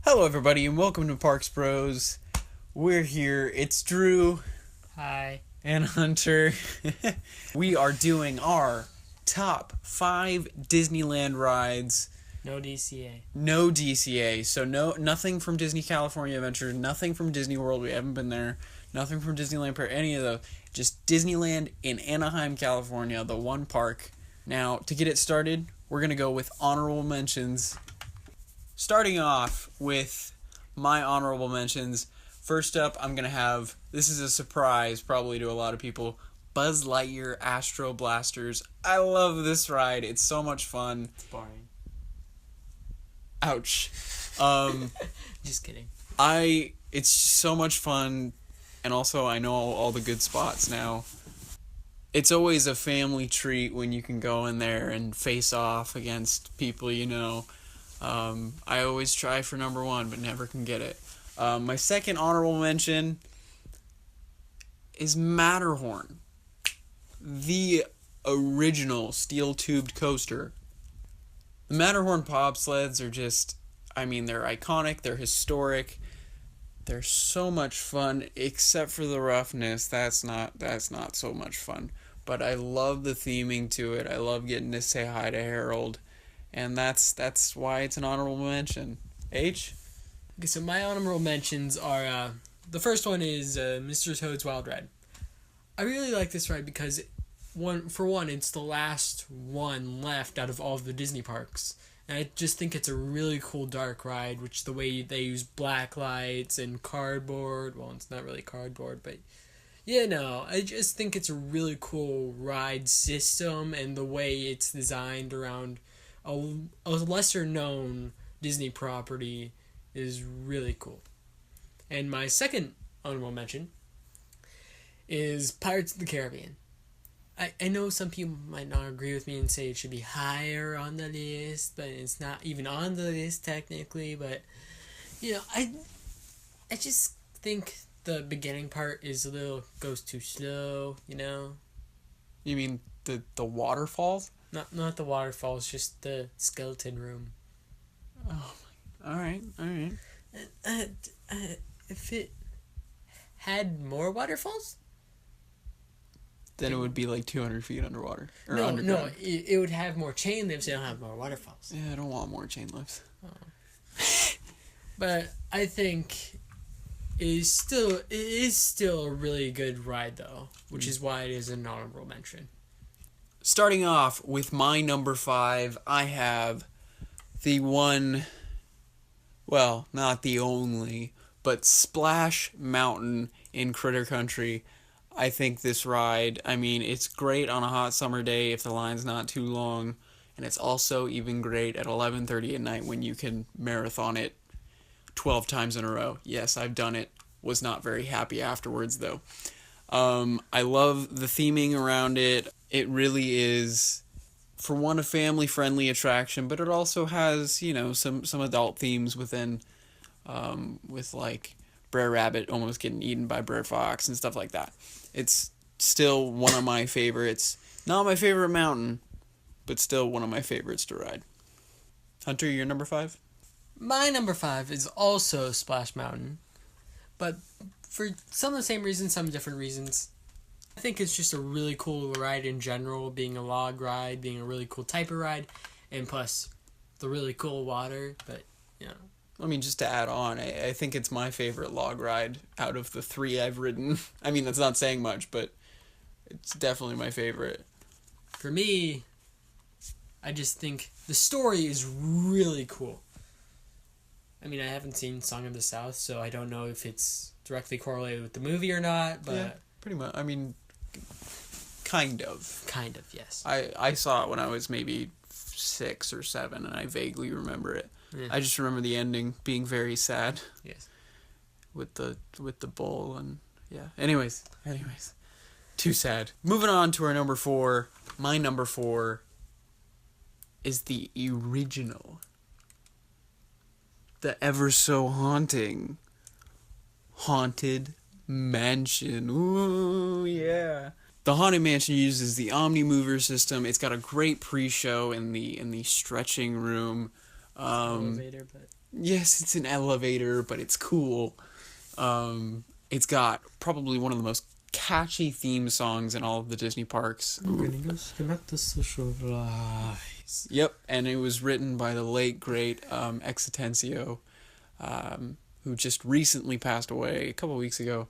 Hello, everybody, and welcome to Parks Bros. We're here. It's Drew Hi. and Hunter. We are doing our top 5 Disneyland rides. No DCA. No DCA, so nothing from Disney California Adventure, nothing from Disney World. We haven't been there. Nothing from Disneyland Paris, any of those. Just Disneyland in Anaheim, California, the one park. Now, to get it started, we're gonna go with honorable mentions. Starting off with my honorable mentions, first up, I'm going to have, this is a surprise probably to a lot of people, Buzz Lightyear Astro Blasters. I love this ride. It's so much fun. It's boring. Ouch. Just kidding. It's so much fun, and also I know all the good spots now. It's always a family treat when you can go in there and face off against people you know. I always try for number 1, but never can get it. My second honorable mention is Matterhorn, the original steel-tubed coaster. The Matterhorn bobsleds are just, they're iconic, they're historic, they're so much fun, except for the roughness. That's not so much fun. But I love the theming to it. I love getting to say hi to Harold. And that's why it's an honorable mention. H? Okay, so my honorable mentions are, the first one is Mr. Toad's Wild Ride. I really like this ride because, it's the last one left out of all of the Disney parks. And I just think it's a really cool dark ride, which the way they use black lights and cardboard. Well, it's not really cardboard, but I just think it's a really cool ride system, and the way it's designed around a lesser known Disney property is really cool. And my second honorable mention is Pirates of the Caribbean. I know some people might not agree with me and say it should be higher on the list, but it's not even on the list technically. But I just think the beginning part goes too slow. You mean the waterfalls? Not the waterfalls, just the skeleton room. Oh, all right. If it had more waterfalls, Then it would be like 200 feet underwater. Or no, underground. it would have more chain lifts. It don't have more waterfalls. Yeah, I don't want more chain lifts. But I think it is still a really good ride though, which is why it is an honorable mention. Starting off with my number 5, I have the one, well, not the only, but Splash Mountain in Critter Country. I think this ride, it's great on a hot summer day if the line's not too long, and it's also even great at 11:30 at night when you can marathon it 12 times in a row. Yes, I've done it. Was not very happy afterwards, though. I love the theming around it. It really is, for one, a family-friendly attraction, but it also has, some adult themes within, with, like, Brer Rabbit almost getting eaten by Brer Fox and stuff like that. It's still one of my favorites. Not my favorite mountain, but still one of my favorites to ride. Hunter, your number 5? My number 5 is also Splash Mountain, but for some of the same reasons, some different reasons. I think it's just a really cool ride in general, being a log ride, being a really cool type of ride, and plus the really cool water, but, Just to add on, I think it's my favorite log ride out of the 3 I've ridden. That's not saying much, but it's definitely my favorite. For me, I just think the story is really cool. I haven't seen Song of the South, so I don't know if it's directly correlated with the movie or not, but... Yeah, pretty much. Kind of. Kind of, yes. I saw it when I was maybe 6 or 7, and I vaguely remember it. Yeah. I just remember the ending being very sad. Yes. With the bull and yeah. Anyways. Too sad. Moving on to our number 4. My number 4 is the original. The ever so haunting Haunted Mansion. Ooh, yeah. The Haunted Mansion uses the Omni Mover system. It's got a great pre-show in the stretching room. Elevator, but Yes, it's an elevator, but it's cool. It's got probably one of the most catchy theme songs in all of the Disney parks. I'm gonna go connect the social lives. Yep, and it was written by the late great Exitencio, who just recently passed away a couple weeks ago.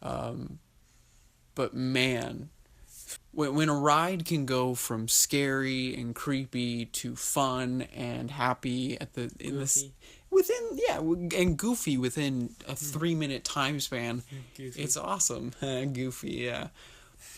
But man, when a ride can go from scary and creepy to fun and happy and goofy within a 3-minute time span, Goofy. it's awesome. Goofy, yeah.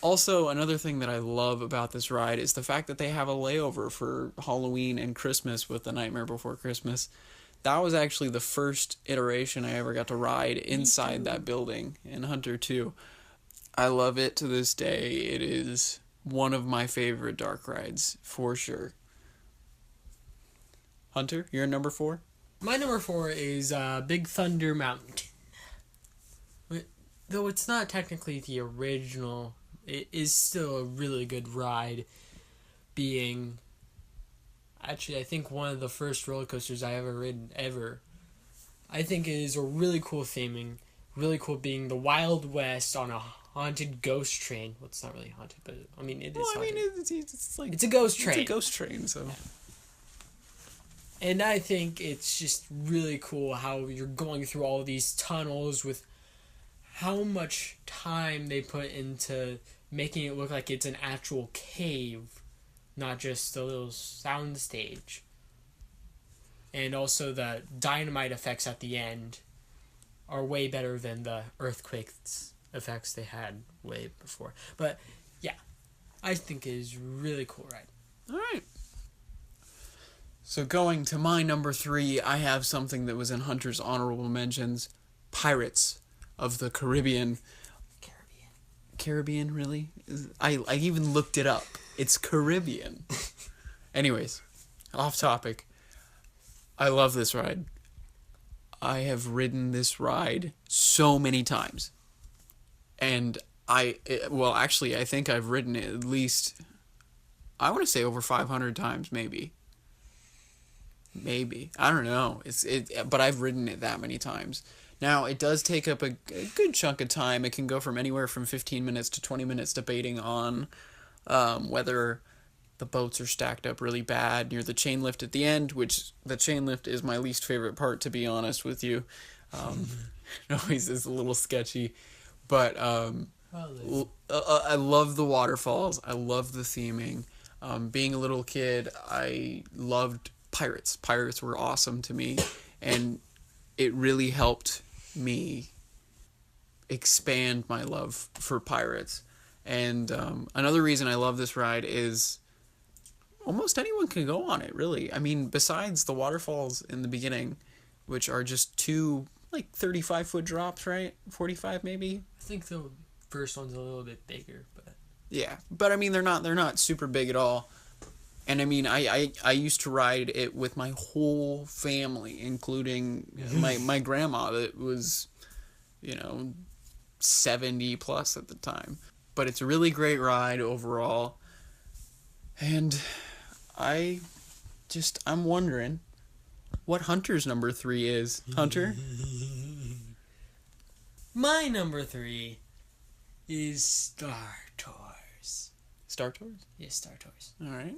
Also, another thing that I love about this ride is the fact that they have a layover for Halloween and Christmas with The Nightmare Before Christmas. That was actually the first iteration I ever got to ride inside that building in Hunter 2. I love it to this day. It is one of my favorite dark rides, for sure. Hunter, you're number 4? My number 4 is Big Thunder Mountain. Though it's not technically the original, it is still a really good ride. Being, actually, I think one of the first roller coasters I ever ridden ever. I think it is a really cool theming. Really cool being the Wild West on a haunted ghost train. Well, it's not really haunted, but I mean, it is haunted. It's like... It's a ghost train. It's a ghost train, so... Yeah. And I think it's just really cool how you're going through all these tunnels with how much time they put into making it look like it's an actual cave, not just a little sound stage. And also the dynamite effects at the end are way better than the earthquake effects they had way before. But yeah, I think it is really cool ride. All right. So going to my number 3, I have something that was in Hunter's honorable mentions, Pirates of the Caribbean. Caribbean, really? I even looked it up. It's Caribbean. Anyways, off topic. I love this ride. I have ridden this ride so many times. And I think I've ridden it at least, I want to say over 500 times, maybe. I don't know. But I've ridden it that many times. Now, it does take up a good chunk of time. It can go from anywhere from 15 minutes to 20 minutes debating on whether the boats are stacked up really bad near the chain lift at the end, which the chain lift is my least favorite part, to be honest with you. It always is a little sketchy. But I love the waterfalls. I love the theming. Being a little kid, I loved Pirates. Pirates were awesome to me, and it really helped me expand my love for pirates. And another reason I love this ride is almost anyone can go on it, really. I mean, besides the waterfalls in the beginning, which are just 2 like 35-foot drops, right? 45 maybe. I think the first one's a little bit bigger, but yeah. But I mean, they're not super big at all. And I mean, I used to ride it with my whole family, including my grandma that was, 70 plus at the time. But it's a really great ride overall. And I'm wondering what Hunter's number 3 is. Hunter? My number 3 is Star Tours. Star Tours? Yes, Star Tours. All right.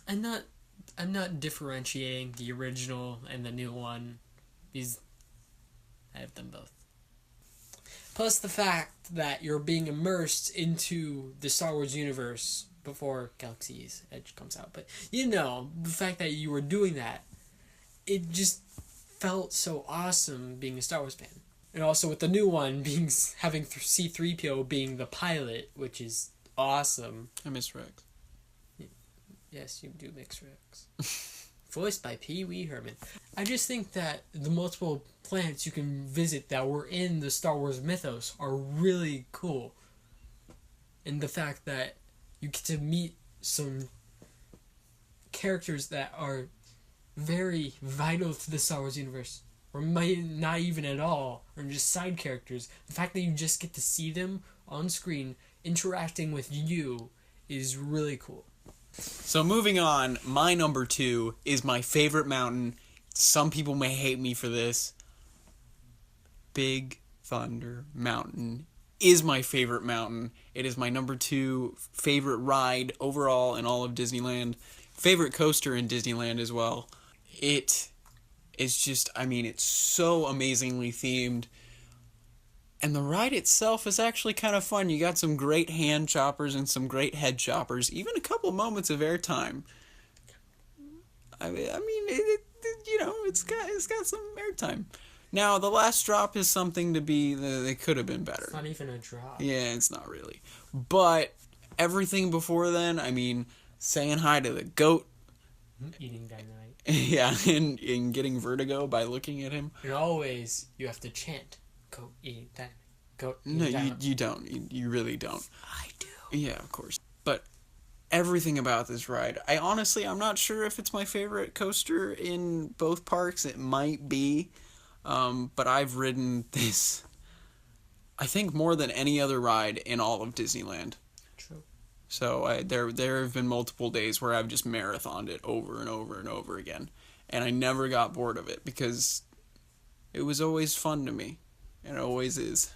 I'm not differentiating the original and the new one because I have them both. Plus the fact that you're being immersed into the Star Wars universe before Galaxy's Edge comes out. But the fact that you were doing that, it just felt so awesome being a Star Wars fan. And also with the new one having C-3PO being the pilot, which is awesome. I miss Rex. Yes, you do mix Rex. Voiced by Pee Wee Herman. I just think that the multiple planets you can visit that were in the Star Wars mythos are really cool. And the fact that you get to meet some characters that are very vital to the Star Wars universe, or might not even at all, or just side characters. The fact that you just get to see them on screen interacting with you is really cool. So moving on, my number 2 is my favorite mountain. Some people may hate me for this. Big Thunder Mountain is my favorite mountain. It is my number 2 favorite ride overall in all of Disneyland. Favorite coaster in Disneyland as well. It is just, I mean, it's so amazingly themed. And the ride itself is actually kind of fun. You got some great hand choppers and some great head choppers. Even a couple moments of airtime. I mean, it's got some airtime. Now, the last drop is something to be. They could have been better. It's not even a drop. Yeah, it's not really. But everything before then, I mean, saying hi to the goat. Eating dynamite. Yeah, and getting vertigo by looking at him. And always, you have to chant. Go eat that. Go eat No, that. you don't. You really don't. I do. Yeah, of course. But everything about this ride, I'm not sure if it's my favorite coaster in both parks. It might be. But I've ridden this, I think, more than any other ride in all of Disneyland. True. So there have been multiple days where I've just marathoned it over and over and over again. And I never got bored of it because it was always fun to me. And it always is.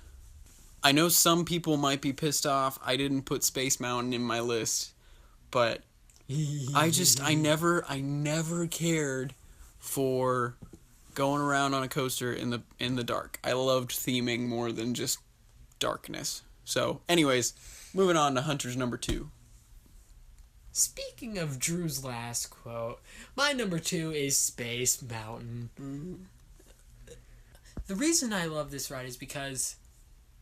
I know some people might be pissed off I didn't put Space Mountain in my list, but I never cared for going around on a coaster in the dark. I loved theming more than just darkness. So, anyways, moving on to Hunter's number 2. Speaking of Drew's last quote, my number 2 is Space Mountain. Mm-hmm. The reason I love this ride is because,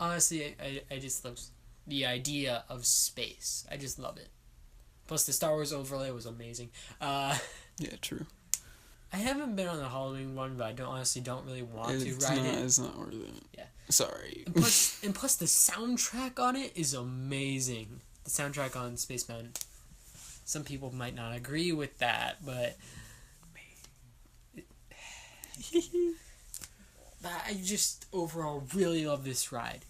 honestly, I just love the idea of space. I just love it. Plus, the Star Wars overlay was amazing. Yeah, true. I haven't been on the Halloween one, but I don't really want to ride it. It's not worth it. Yeah. Sorry. And plus, the soundtrack on it is amazing. The soundtrack on Space Mountain. Some people might not agree with that, but I just overall really love this ride.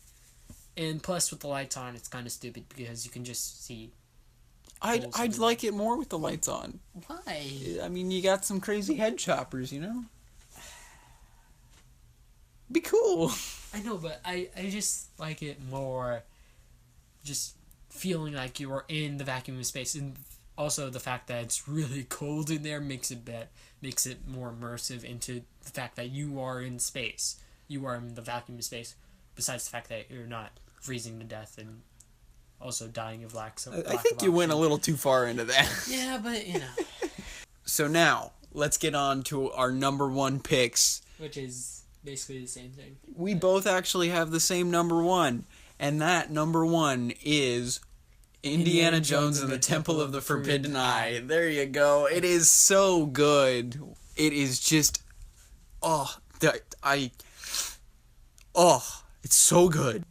And plus, with the lights on, it's kind of stupid because you can just see. I'd like it more with the lights on. Why? I mean, you got some crazy head choppers, you know? Be cool. I know, but I just like it more just feeling like you are in the vacuum of space. And also the fact that it's really cold in there makes it more immersive into the fact that you are in space. You are in the vacuum of space, besides the fact that you're not freezing to death and also dying of lack of I think you went a little too far into that. Yeah, but, you know. So now, let's get on to our number 1 picks. Which is basically the same thing. We both actually have the same number 1. And that number 1 is Indiana Jones and the Temple of the Forbidden Eye. There you go. It is so good. It is just... it's so good.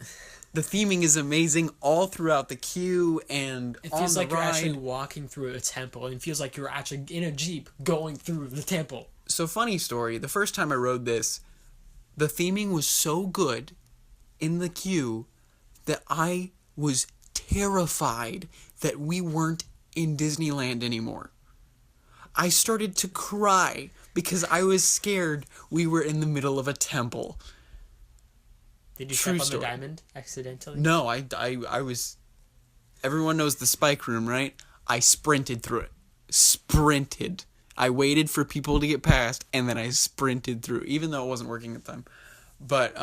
The theming is amazing all throughout the queue and it feels like you're actually walking through a temple, and it feels like you're actually in a Jeep going through the temple. So, funny story, the first time I rode this, the theming was so good in the queue that I was terrified that we weren't in Disneyland anymore. I started to cry because I was scared we were in the middle of a temple. Did you step on the diamond accidentally? No, I was... Everyone knows the spike room, right? I sprinted through it. Sprinted. I waited for people to get past, and then I sprinted through, even though it wasn't working at the time. But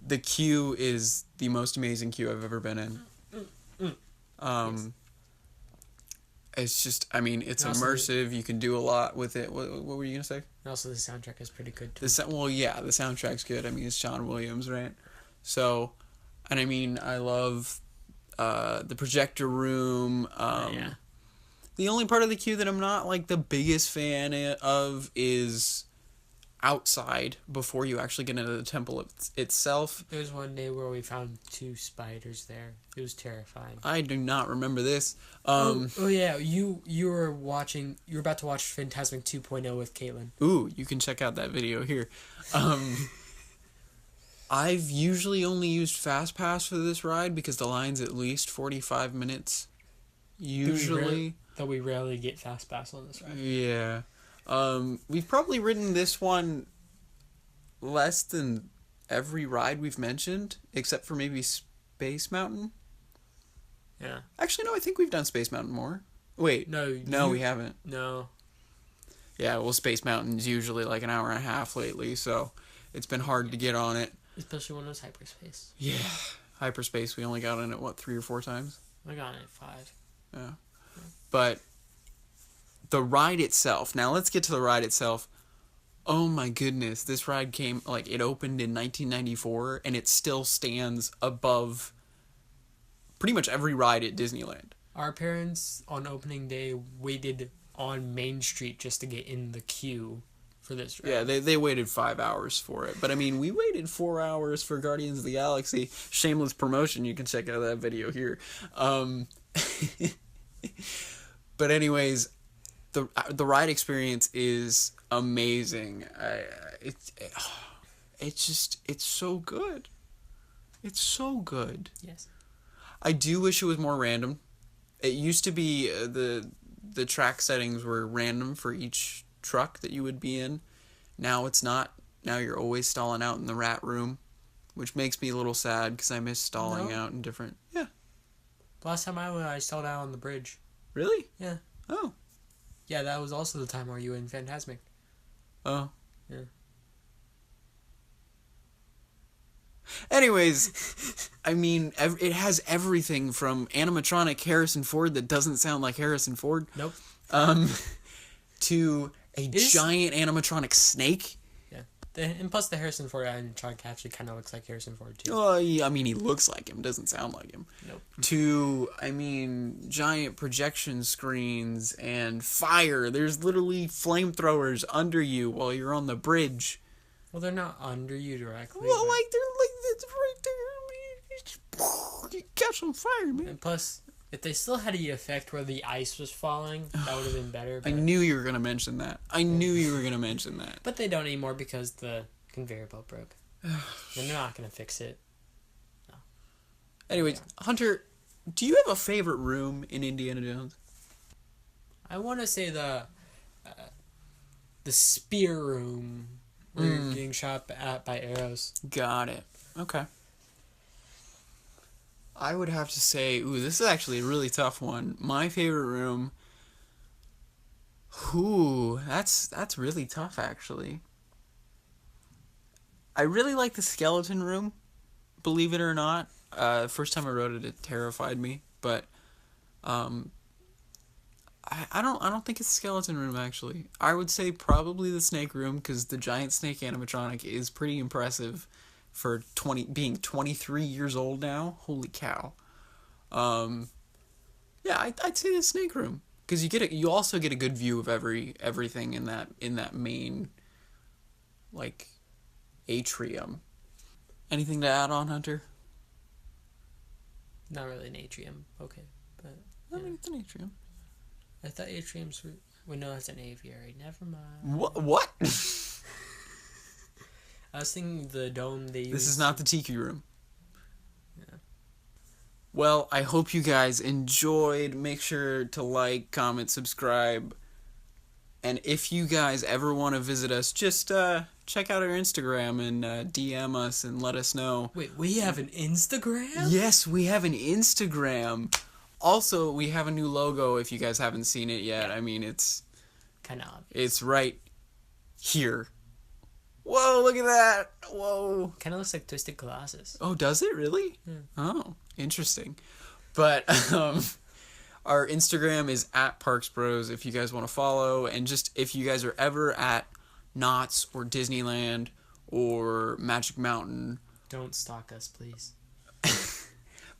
the queue is the most amazing queue I've ever been in. Yes. It's just, I mean, it's immersive. You can do a lot with it. What were you going to say? And also, the soundtrack is pretty good, too. Well, yeah, the soundtrack's good. I mean, it's John Williams, right? So, and I mean, I love the projector room. Yeah. The only part of the queue that I'm not, like, the biggest fan of is outside before you actually get into the temple itself. There was one day where we found 2 spiders there. It was terrifying. I do not remember this. Yeah, you were about to watch Fantasmic 2.0 with Caitlin. Ooh, you can check out that video here. I've usually only used Fast Pass for this ride because the line's at least 45 minutes. usually. Though we rarely get fast pass on this ride. Yeah. We've probably ridden this one less than every ride we've mentioned, except for maybe Space Mountain. Yeah. Actually, no, I think we've done Space Mountain more. Wait. No, we haven't. No. Yeah, well, Space Mountain's usually like an hour and a half lately, so it's been hard to get on it. Especially when it was hyperspace. Yeah. Hyperspace, we only got on it, 3 or 4 times? I got on it 5. Yeah. But the ride itself, now let's get to the ride itself. Oh my goodness, this ride it opened in 1994, and it still stands above pretty much every ride at Disneyland. Our parents, on opening day, waited on Main Street just to get in the queue for this ride. Yeah, they waited 5 hours for it. But I mean, we waited 4 hours for Guardians of the Galaxy. Shameless promotion, you can check out that video here. But anyways, the ride experience is amazing. It's so good. It's so good. Yes. I do wish it was more random. It used to be the track settings were random for each truck that you would be in. Now it's not. Now you're always stalling out in the rat room, which makes me a little sad because I miss stalling out in different. Yeah. Last time I went, I stalled out on the bridge. Really? Yeah. Oh. Yeah, that was also the time where you were in Fantasmic. Oh. Yeah. Anyways, I mean, it has everything from animatronic Harrison Ford that doesn't sound like Harrison Ford. Nope. To a giant animatronic snake. Yeah. And plus the Harrison Ford animatronic actually kind of looks like Harrison Ford too. Oh, I mean, he looks like him, doesn't sound like him. Nope. To, I mean, giant projection screens and fire. There's literally flamethrowers under you while you're on the bridge. Well, they're not under you directly. Well, they're it's right there. You catch on fire, man. And plus, if they still had the effect where the ice was falling, that would have been better. I knew you were going to mention that. But they don't anymore because the conveyor belt broke. And they're not going to fix it. No. Anyways, Hunter, do you have a favorite room in Indiana Jones? I want to say the spear room where you're getting shot at by arrows. Got it. Okay. I would have to say, this is actually a really tough one. My favorite room. That's really tough, actually. I really like the skeleton room, believe it or not. First time I wrote it terrified me, but I don't think it's the skeleton room, actually. I would say probably the snake room, because the giant snake animatronic is pretty impressive for being 23 years old now. Holy cow. Yeah, I'd say the snake room, because you also get a good view of everything in that main atrium. Anything to add on, Hunter? Not really an atrium. Okay, but I mean, it's an atrium. I thought atriums were. Well, no, that's an aviary. Never mind. What? I was thinking the dome they use. This is not the tiki room. Yeah. Well, I hope you guys enjoyed. Make sure to like, comment, subscribe. And if you guys ever want to visit us, just check out our Instagram and DM us and let us know. Wait, we have an Instagram? Yes, we have an Instagram. Also, we have a new logo if you guys haven't seen it yet. I mean, it's kind of obvious. It's right here. Whoa, look at that. Whoa. Kind of looks like Twisted Colossus. Oh, does it really? Yeah. Oh, interesting. But our Instagram is @ParksBros if you guys want to follow. And just if you guys are ever at Knott's or Disneyland or Magic Mountain. Don't stalk us, please.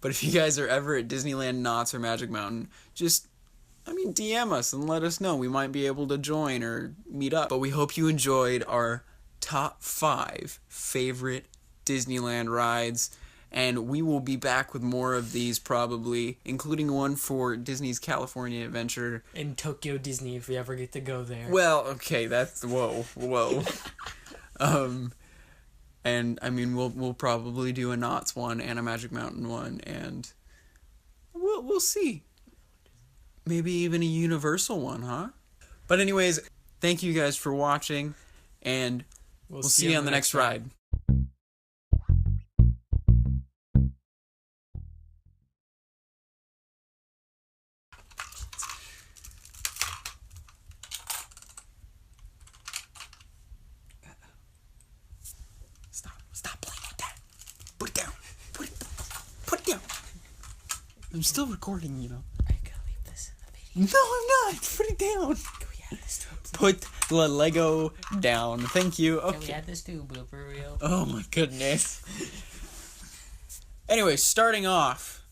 But if you guys are ever at Disneyland, Knott's, or Magic Mountain, DM us and let us know. We might be able to join or meet up. But we hope you enjoyed our top 5 favorite Disneyland rides. And we will be back with more of these probably, including one for Disney's California Adventure. In Tokyo Disney, if we ever get to go there. Well, okay, that's... Whoa. And I mean, we'll probably do a Knott's one and a Magic Mountain one, and we'll see. maybe even a Universal one, huh? But anyways, thank you guys for watching, and we'll see you on the next ride. Stop playing like that. Put it down. Put it down. I'm still recording, you know. Are you gonna leave this in the video? No, I'm not. Put it down. Can we add this to a blooper? Put the Lego down. Thank you. Okay. Can we add this to a blooper reel? Oh my goodness. Anyway, starting off,